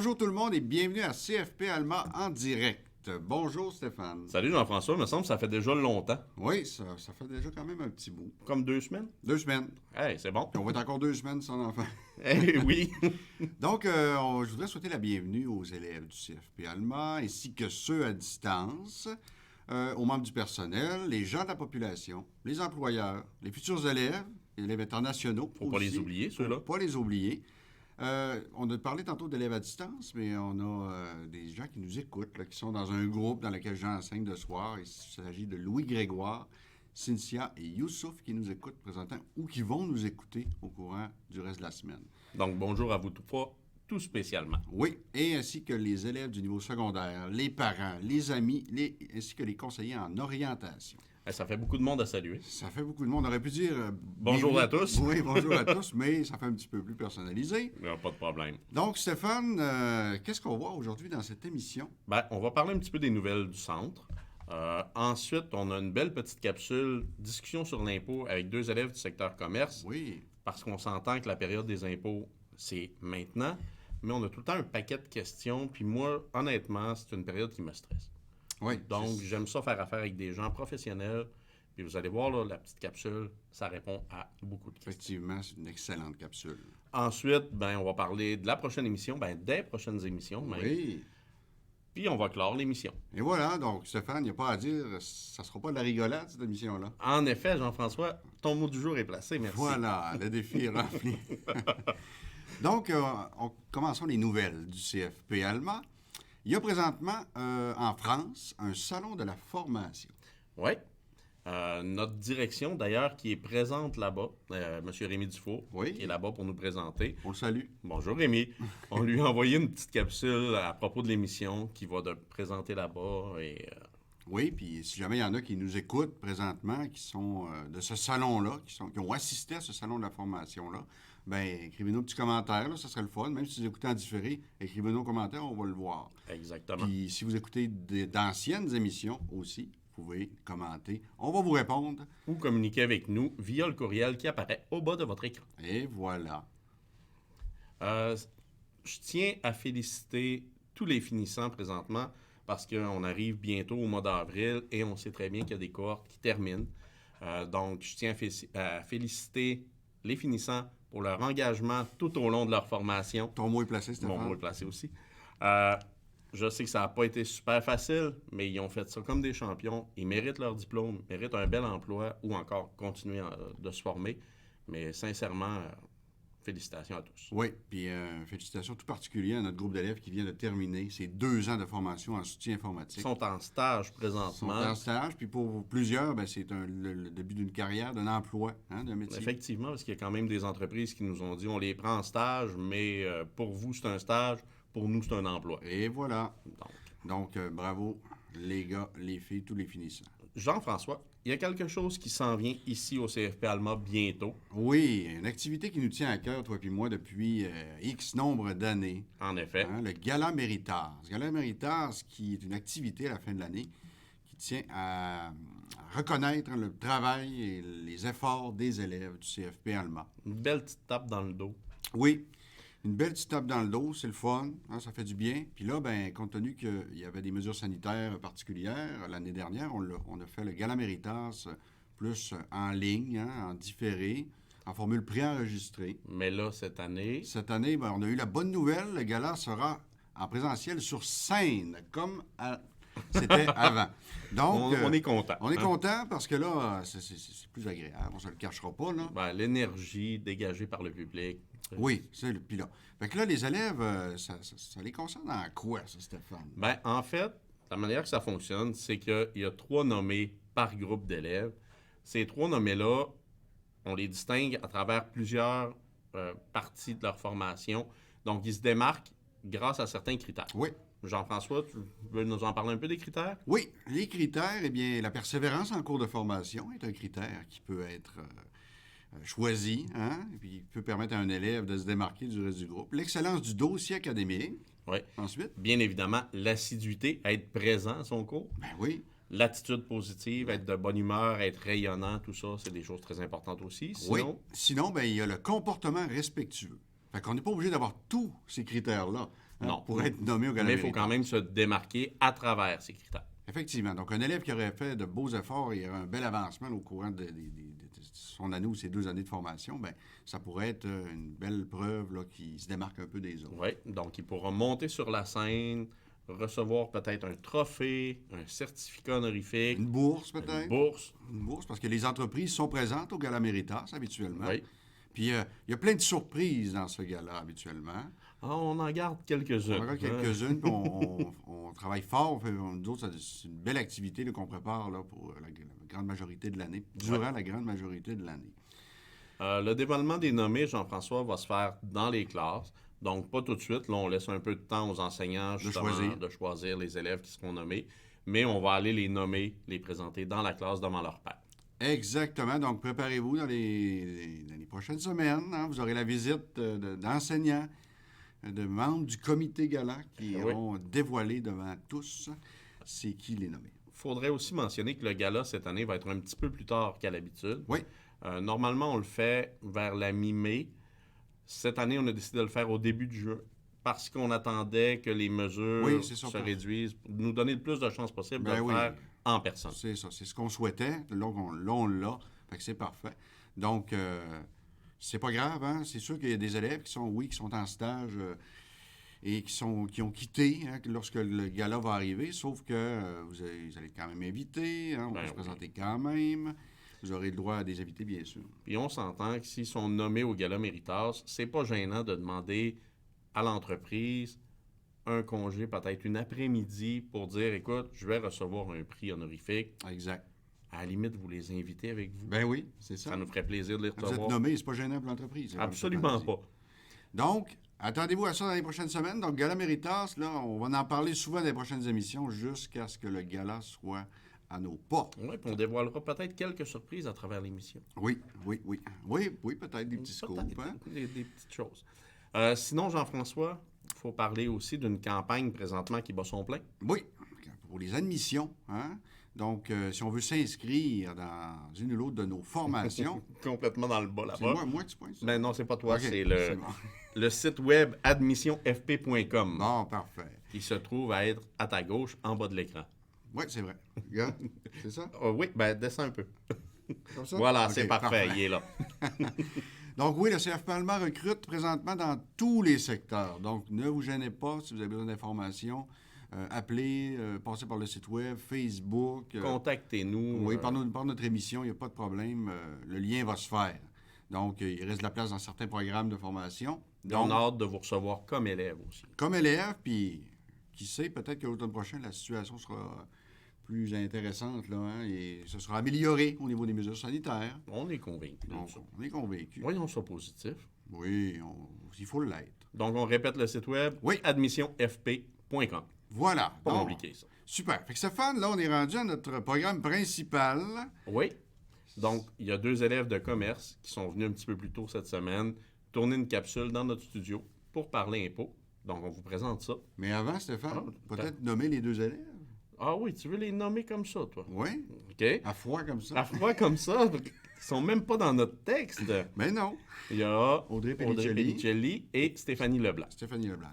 Bonjour tout le monde et bienvenue à CFP Alma en direct. Bonjour Stéphane. Salut Jean-François, il me semble que ça fait déjà longtemps. Oui, ça fait déjà quand même un petit bout. Comme 2 semaines? 2 semaines. Hey, c'est bon. Puis on va être encore 2 semaines sans enfant. Eh oui. Donc, je voudrais souhaiter la bienvenue aux élèves du CFP Alma ainsi que ceux à distance, aux membres du personnel, les gens de la population, les employeurs, les futurs élèves, les élèves internationaux. Faut pas les oublier, ceux-là. Pas les oublier. On a parlé tantôt d'élèves à distance, mais on a des gens qui nous écoutent, là, qui sont dans un groupe dans lequel j'enseigne de soir. Il s'agit de Louis Grégoire, Cynthia et Youssouf qui nous écoutent présentement ou qui vont nous écouter au courant du reste de la semaine. Donc, bonjour à vous trois, tout spécialement. Oui, et ainsi que les élèves du niveau secondaire, les parents, les amis, ainsi que les conseillers en orientation. Ça fait beaucoup de monde à saluer. Ça fait beaucoup de monde. On aurait pu dire... Bonjour à tous. Oui, bonjour à tous, mais ça fait un petit peu plus personnalisé. Pas de problème. Donc, Stéphane, qu'est-ce qu'on voit aujourd'hui dans cette émission? On va parler un petit peu des nouvelles du centre. Ensuite, on a une belle petite capsule, discussion sur l'impôt avec 2 élèves du secteur commerce. Oui. Parce qu'on s'entend que la période des impôts, c'est maintenant. Mais on a tout le temps un paquet de questions. Puis moi, honnêtement, c'est une période qui me stresse. Oui. Donc, j'aime ça faire affaire avec des gens professionnels. Puis vous allez voir, là, la petite capsule, ça répond à beaucoup de questions. Effectivement, c'est une excellente capsule. Ensuite, on va parler de la prochaine émission, des prochaines émissions même. Oui. Puis on va clore l'émission. Et voilà, donc Stéphane, il n'y a pas à dire, ça ne sera pas de la rigolade, cette émission-là. En effet, Jean-François, ton mot du jour est placé, merci. Voilà, le défi est rempli. Donc, commençons les nouvelles du CFP Alma. Il y a présentement, en France, un salon de la formation. Oui. Notre direction, d'ailleurs, qui est présente là-bas, M. Rémi Dufault, Oui. qui est là-bas pour nous présenter. On le salue. Bonjour Rémi. On lui a envoyé une petite capsule à propos de l'émission qui va te présenter là-bas. Oui, puis si jamais il y en a qui nous écoutent présentement, qui sont de ce salon-là, qui ont assisté à ce salon de la formation-là, écrivez-nous un petit commentaire, là, ça serait le fun. Même si vous écoutez en différé, écrivez-nous un commentaire, on va le voir. Exactement. Puis si vous écoutez d'anciennes émissions aussi, vous pouvez commenter. On va vous répondre. Ou communiquer avec nous via le courriel qui apparaît au bas de votre écran. Et voilà. Je tiens à féliciter tous les finissants présentement parce qu'on arrive bientôt au mois d'avril et on sait très bien qu'il y a des cohortes qui terminent. Donc, je tiens à féliciter les finissants pour leur engagement tout au long de leur formation. Ton mot est placé, Stéphane. Mon mot est placé aussi. Je sais que ça n'a pas été super facile, mais ils ont fait ça comme des champions. Ils méritent leur diplôme, méritent un bel emploi ou encore continuer de se former. Mais sincèrement, félicitations à tous. Oui, puis félicitations tout particulières à notre groupe d'élèves qui vient de terminer ses 2 ans de formation en soutien informatique. Ils sont en stage présentement. Ils sont en stage, puis pour plusieurs, c'est le début d'une carrière, d'un emploi, d'un métier. Effectivement, parce qu'il y a quand même des entreprises qui nous ont dit on les prend en stage, mais pour vous, c'est un stage, pour nous, c'est un emploi. Et voilà. Donc, bravo, les gars, les filles, tous les finissants. Jean-François, il y a quelque chose qui s'en vient ici au CFP Alma bientôt. Oui, une activité qui nous tient à cœur, toi et moi, depuis X nombre d'années. En effet. Le Gala Méritas. Gala Méritas, qui est une activité à la fin de l'année qui tient à reconnaître le travail et les efforts des élèves du CFP Alma. Une belle petite tape dans le dos. Oui, une belle petite tape dans le dos, c'est le fun, ça fait du bien. Puis là, compte tenu qu'il y avait des mesures sanitaires particulières, l'année dernière, on a fait le Gala Méritas plus en ligne, en différé, en formule préenregistrée. Mais là, cette année, on a eu la bonne nouvelle, le gala sera en présentiel sur scène, comme c'était avant. Donc, on est content. On est content parce que là, c'est plus agréable, on ne se le cachera pas, là. L'énergie dégagée par le public. Oui, c'est le pilote. Fait que là, les élèves, ça les concerne en quoi, ça, Stéphane? En fait, la manière que ça fonctionne, c'est qu'il y a 3 nommés par groupe d'élèves. Ces 3 nommés-là, on les distingue à travers plusieurs parties de leur formation. Donc, ils se démarquent grâce à certains critères. Oui. Jean-François, tu veux nous en parler un peu des critères? Oui, les critères, la persévérance en cours de formation est un critère qui peut être choisi, et puis peut permettre à un élève de se démarquer du reste du groupe. L'excellence du dossier académique. Oui. Ensuite? Bien évidemment, l'assiduité, être présent à son cours. Oui. L'attitude positive, être de bonne humeur, être rayonnant, tout ça, c'est des choses très importantes aussi. Sinon, oui. Sinon, il y a le comportement respectueux. Fait qu'on n'est pas obligé d'avoir tous ces critères-là. Non. pour être nommé au Gala Mais il faut Méritas. quand même se démarquer à travers ces critères. Effectivement. Donc, un élève qui aurait fait de beaux efforts et aurait un bel avancement au courant de son année ou ses 2 années de formation, bien, ça pourrait être une belle preuve là, qui se démarque un peu des autres. Oui, donc il pourra monter sur la scène, recevoir peut-être un trophée, un certificat honorifique, Une bourse, une peut-être. bourse. Une bourse, parce que les entreprises sont présentes au Gala Méritas, habituellement. Oui. Puis, il y a plein de surprises dans ce gala, habituellement. Ah, on en garde quelques-unes. On en a quelques-unes, puis on travaille fort. Nous autres, c'est une belle activité là, qu'on prépare là, pour la grande majorité de l'année, durant la grande majorité de l'année. Le dévoilement des nommés, Jean-François, va se faire dans les classes. Donc, pas tout de suite. Là, on laisse un peu de temps aux enseignants justement, de choisir les élèves qui seront nommés. Mais on va aller les nommer, les présenter dans la classe devant leur père. Exactement. Donc, préparez-vous dans les prochaines semaines. Hein. Vous aurez la visite d'enseignants, de membres du comité gala qui iront dévoiler devant tous c'est qui les nommés. Il faudrait aussi mentionner que le gala, cette année, va être un petit peu plus tard qu'à l'habitude. Oui. Normalement, on le fait vers la mi-mai. Cette année, on a décidé de le faire au début du juin parce qu'on attendait que les mesures se réduisent, nous donner le plus de chances possible de le faire en personne. C'est ça, c'est ce qu'on souhaitait. Là, on l'a, fait que c'est parfait. Donc, c'est pas grave, hein? C'est sûr qu'il y a des élèves qui sont en stage et qui ont quitté lorsque le gala va arriver, sauf que vous allez être quand même invités, hein? On va se présenter quand même. Vous aurez le droit à des invités, bien sûr. Puis on s'entend que s'ils sont nommés au Gala Méritas, c'est pas gênant de demander à l'entreprise un congé, peut-être une après-midi, pour dire, écoute, je vais recevoir un prix honorifique. Exact. À la limite, vous les invitez avec vous. Ben oui, c'est ça. Ça nous ferait plaisir de les recevoir. Vous êtes nommés, c'est pas gênant pour l'entreprise. Absolument pas. Donc, attendez-vous à ça dans les prochaines semaines. Donc, Gala Méritas, là, on va en parler souvent dans les prochaines émissions jusqu'à ce que le gala soit à nos portes. Oui, puis on dévoilera peut-être quelques surprises à travers l'émission. Oui, peut-être des petits scoops. Hein? Des petites choses. Sinon, Jean-François, il faut parler aussi d'une campagne présentement qui bat son plein. Oui, pour les admissions. Hein? Donc, si on veut s'inscrire dans une ou l'autre de nos formations... Complètement dans le bas là-bas. C'est moi tu pointes ça? Ben non, c'est pas toi, okay, c'est le site web admissionfp.com. Bon, parfait. Qui se trouve à être à ta gauche, en bas de l'écran. Oui, c'est vrai. Regarde, c'est ça? Oui, ben descends un peu. Comme ça? Voilà, okay, c'est parfait, il est là. Donc oui, le CF Palma recrute présentement dans tous les secteurs. Donc, ne vous gênez pas si vous avez besoin d'informations. Appelez, passez par le site web, Facebook. Contactez-nous. Oui, par notre émission, il n'y a pas de problème. Le lien va se faire. Donc, il reste de la place dans certains programmes de formation. Donc, on a hâte de vous recevoir comme élève aussi. Comme élève, puis qui sait, peut-être que l'automne prochain, la situation sera plus intéressante, là, hein, et ce sera amélioré au niveau des mesures sanitaires. On est convaincus. On est convaincus. Voyons ça positif. Oui, il faut l'être. Donc, on répète le site web, admissionfp.com. Voilà. Pas compliqué, ça. Super. Fait que Stéphane, là, on est rendu à notre programme principal. Oui. Donc, il y a 2 élèves de commerce qui sont venus un petit peu plus tôt cette semaine tourner une capsule dans notre studio pour parler impôts. Donc, on vous présente ça. Mais avant, Stéphane, peut-être nommer les 2 élèves. Ah oui, tu veux les nommer comme ça, toi? Oui. OK. À froid comme ça. À froid comme ça. Ils sont même pas dans notre texte. Mais non. Il y a Audrey Pellicelli et Stéphanie Leblanc.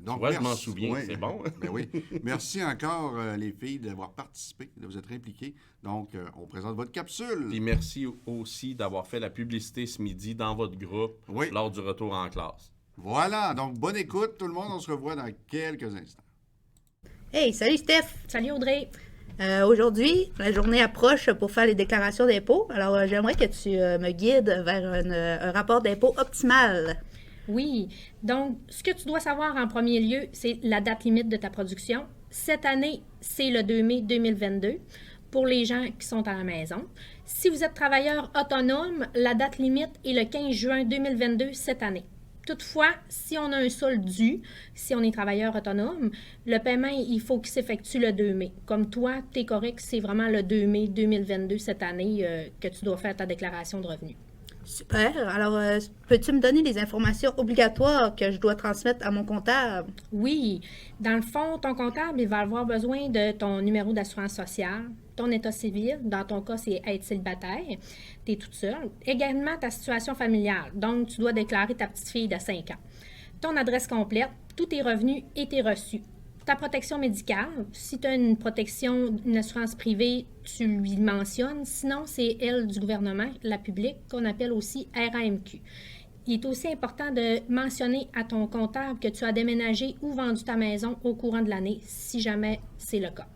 Donc, ouais, je m'en souviens, c'est bon. Ben oui. Merci encore, les filles, d'avoir participé, de vous être impliquées. Donc, on présente votre capsule. Puis merci aussi d'avoir fait la publicité ce midi dans votre groupe lors du retour en classe. Voilà. Donc, bonne écoute, tout le monde. On se revoit dans quelques instants. Hey, salut Steph! Salut Audrey! Aujourd'hui, la journée approche pour faire les déclarations d'impôts. Alors, j'aimerais que tu me guides vers un rapport d'impôt optimal. Oui. Donc, ce que tu dois savoir en premier lieu, c'est la date limite de ta production. Cette année, c'est le 2 mai 2022 pour les gens qui sont à la maison. Si vous êtes travailleur autonome, la date limite est le 15 juin 2022 cette année. Toutefois, si on a un solde dû, si on est travailleur autonome, le paiement, il faut qu'il s'effectue le 2 mai. Comme toi, tu es correct, c'est vraiment le 2 mai 2022 cette année que tu dois faire ta déclaration de revenus. Super. Alors, peux-tu me donner les informations obligatoires que je dois transmettre à mon comptable? Oui. Dans le fond, ton comptable, il va avoir besoin de ton numéro d'assurance sociale, ton état civil. Dans ton cas, c'est être célibataire. Tu es toute seule. Également, ta situation familiale. Donc, tu dois déclarer ta petite fille de 5 ans. ton adresse complète, tous tes revenus et tes reçus. Ta protection médicale, si tu as une protection, une assurance privée, tu lui mentionnes. Sinon, c'est elle du gouvernement, la publique, qu'on appelle aussi RAMQ. Il est aussi important de mentionner à ton comptable que tu as déménagé ou vendu ta maison au courant de l'année, si jamais c'est le cas.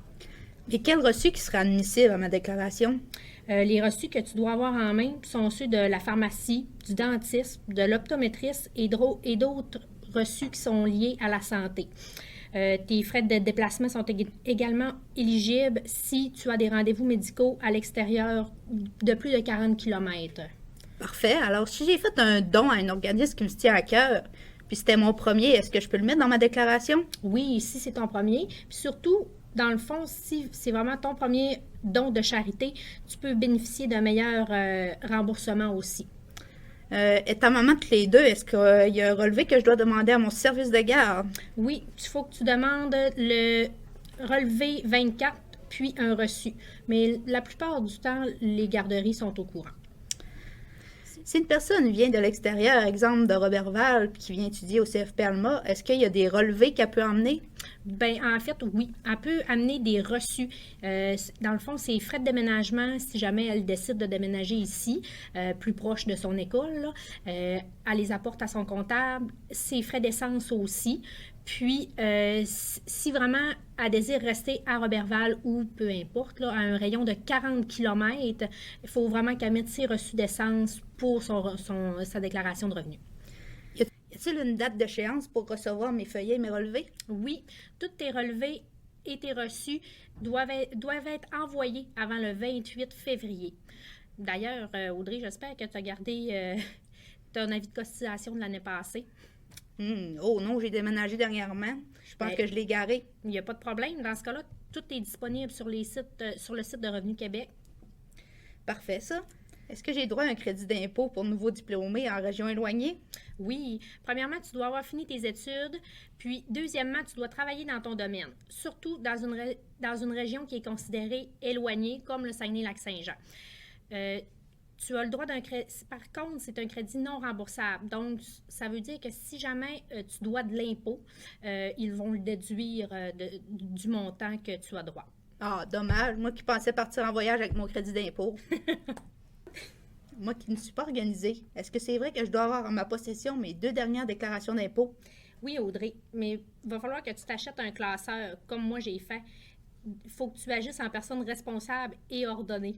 Et quel reçu qui sera admissible à ma déclaration? Les reçus que tu dois avoir en main sont ceux de la pharmacie, du dentiste, de l'optométriste et d'autres reçus qui sont liés à la santé. Tes frais de déplacement sont également éligibles si tu as des rendez-vous médicaux à l'extérieur de plus de 40 km. Parfait. Alors, si j'ai fait un don à un organisme qui me tient à cœur, puis c'était mon premier, est-ce que je peux le mettre dans ma déclaration? Oui, si c'est ton premier. Puis surtout, dans le fond, si c'est vraiment ton premier don de charité, tu peux bénéficier d'un meilleur remboursement aussi. Étant maman toutes les deux, est-ce qu'il y a un relevé que je dois demander à mon service de garde? Oui, il faut que tu demandes le relevé 24, puis un reçu. Mais la plupart du temps, les garderies sont au courant. Si une personne vient de l'extérieur, exemple de Roberval, puis qui vient étudier au CFP Alma, est-ce qu'il y a des relevés qu'elle peut emmener? Bien, en fait, oui. Elle peut amener des reçus. Dans le fond, c'est frais de déménagement si jamais elle décide de déménager ici, plus proche de son école. Là. Elle les apporte à son comptable. Ses frais d'essence aussi. Puis, si vraiment elle désire rester à Roberval ou peu importe, là, à un rayon de 40 km, il faut vraiment qu'elle mette ses reçus d'essence pour sa déclaration de revenus. Y a-t-il une date d'échéance pour recevoir mes feuillets et mes relevés? Oui, tous tes relevés et tes reçus doivent être envoyés avant le 28 février. D'ailleurs, Audrey, j'espère que tu as gardé ton avis de cotisation de l'année passée. Oh non, j'ai déménagé dernièrement. Je pense que je l'ai garé. Il n'y a pas de problème. Dans ce cas-là, tout est disponible sur le site de Revenu Québec. Parfait, ça. Est-ce que j'ai droit à un crédit d'impôt pour nouveaux diplômés en région éloignée? Oui. Premièrement, tu dois avoir fini tes études. Puis, deuxièmement, tu dois travailler dans ton domaine, surtout dans une région qui est considérée éloignée, comme le Saguenay-Lac-Saint-Jean. Tu as le droit d'un crédit. Par contre, c'est un crédit non remboursable. Donc, ça veut dire que si jamais tu dois de l'impôt, ils vont le déduire du montant que tu as droit. Ah, dommage. Moi qui pensais partir en voyage avec mon crédit d'impôt. Moi qui ne suis pas organisée. Est-ce que c'est vrai que je dois avoir en ma possession mes 2 dernières déclarations d'impôt? Oui, Audrey, mais il va falloir que tu t'achètes un classeur, comme moi j'ai fait. Il faut que tu agisses en personne responsable et ordonnée.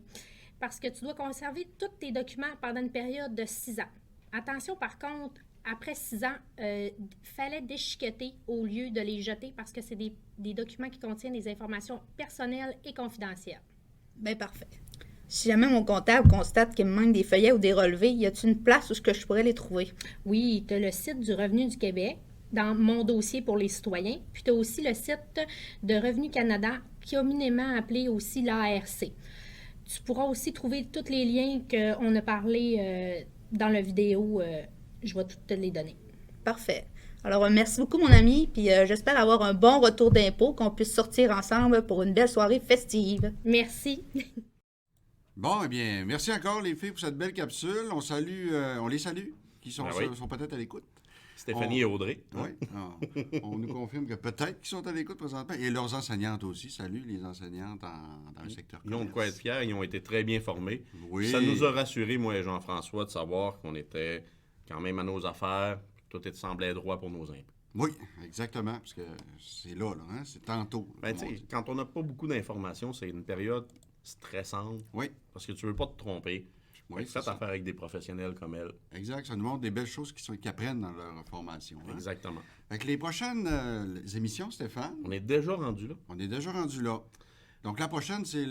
Parce que tu dois conserver tous tes documents pendant une période de 6 ans. Attention, par contre, après 6 ans, il fallait déchiqueter au lieu de les jeter parce que c'est des documents qui contiennent des informations personnelles et confidentielles. Bien, parfait. Si jamais mon comptable constate qu'il me manque des feuillets ou des relevés, y a-t-il une place où je pourrais les trouver? Oui, tu as le site du Revenu du Québec dans Mon dossier pour les citoyens. Puis tu as aussi le site de Revenu Canada, communément appelé aussi l'ARC. Tu pourras aussi trouver tous les liens qu'on a parlé dans la vidéo. Je vais toutes te les donner. Parfait. Alors, merci beaucoup, mon ami. Puis j'espère avoir un bon retour d'impôt, qu'on puisse sortir ensemble pour une belle soirée festive. Merci. Bon, eh bien, merci encore, les filles, pour cette belle capsule. On les salue, qui sont peut-être à l'écoute. Stéphanie et Audrey. Oui. On nous confirme que peut-être qu'ils sont à l'écoute présentement. Et leurs enseignantes aussi. Salut les enseignantes dans le secteur Ils ont de quoi être fiers. Ils ont été très bien formés. Oui. Ça nous a rassurés, moi et Jean-François, de savoir qu'on était quand même à nos affaires. Tout semblait droit pour nos impôts. Oui, exactement. Parce que c'est là, hein? C'est tantôt. Ben, quand on n'a pas beaucoup d'informations, c'est une période stressante. Oui. Parce que tu ne veux pas te tromper. Oui, faites affaire avec des professionnels comme elle. Exact. Ça nous montre des belles choses qu'ils apprennent dans leur formation. Hein? Exactement. Avec les prochaines émissions, Stéphane. On est déjà rendu là. On est déjà rendu là. Donc, la prochaine, c'est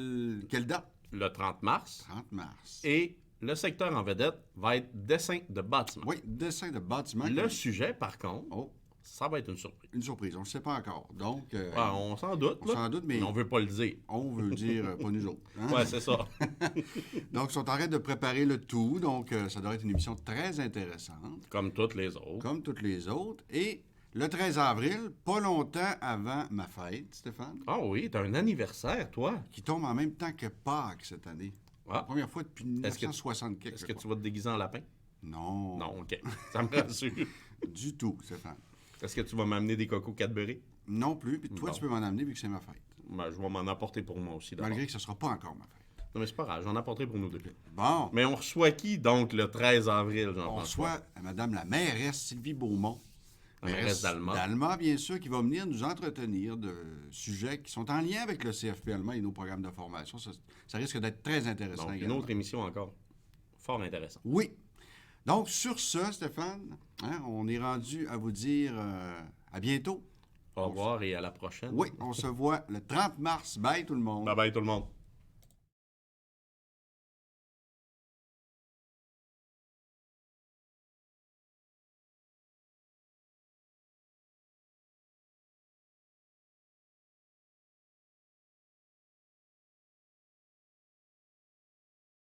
quelle date? Le 30 mars. 30 mars. Et le secteur en vedette va être dessin de bâtiment. Oui, dessin de bâtiment. Le sujet, par contre, ça va être une surprise. Une surprise, on ne sait pas encore. Donc, on s'en doute. On s'en doute, mais on ne veut pas le dire. On veut dire, pas nous autres. Hein? Oui, c'est ça. Donc, ils sont en train de préparer le tout. Donc, ça devrait être une émission très intéressante. Comme toutes les autres. Comme toutes les autres. Et le 13 avril, pas longtemps avant ma fête, Stéphane. Ah oui, tu as un anniversaire, toi. Qui tombe en même temps que Pâques cette année. La première fois depuis 1960. Est-ce que tu vas te déguiser en lapin? Non. Non, OK. Ça me rassure. Du tout, Stéphane. Est-ce que tu vas m'amener des cocos Cadbury? Non plus. Puis toi, Bon. tu peux m'en amener vu que c'est ma fête. Ben, je vais m'en apporter pour moi aussi, d'abord. Malgré que ce ne sera pas encore ma fête. Non, mais c'est pas grave, j'en apporterai pour nous deux. Bon, Mais on reçoit qui, donc, le 13 avril, on Jean-François? reçoit Madame la mairesse Sylvie Beaumont. La mairesse d'Alma. D'Alma, bien sûr, qui va venir nous entretenir de sujets qui sont en lien avec le CFP Alma et nos programmes de formation. Ça risque d'être très intéressant Donc, une également. autre émission encore. Fort intéressant. Oui. Donc, sur ce, Stéphane, on est rendu à vous dire à bientôt. Au revoir et à la prochaine. Oui, on se voit le 30 mars. Bye tout le monde. Bye bye tout le monde.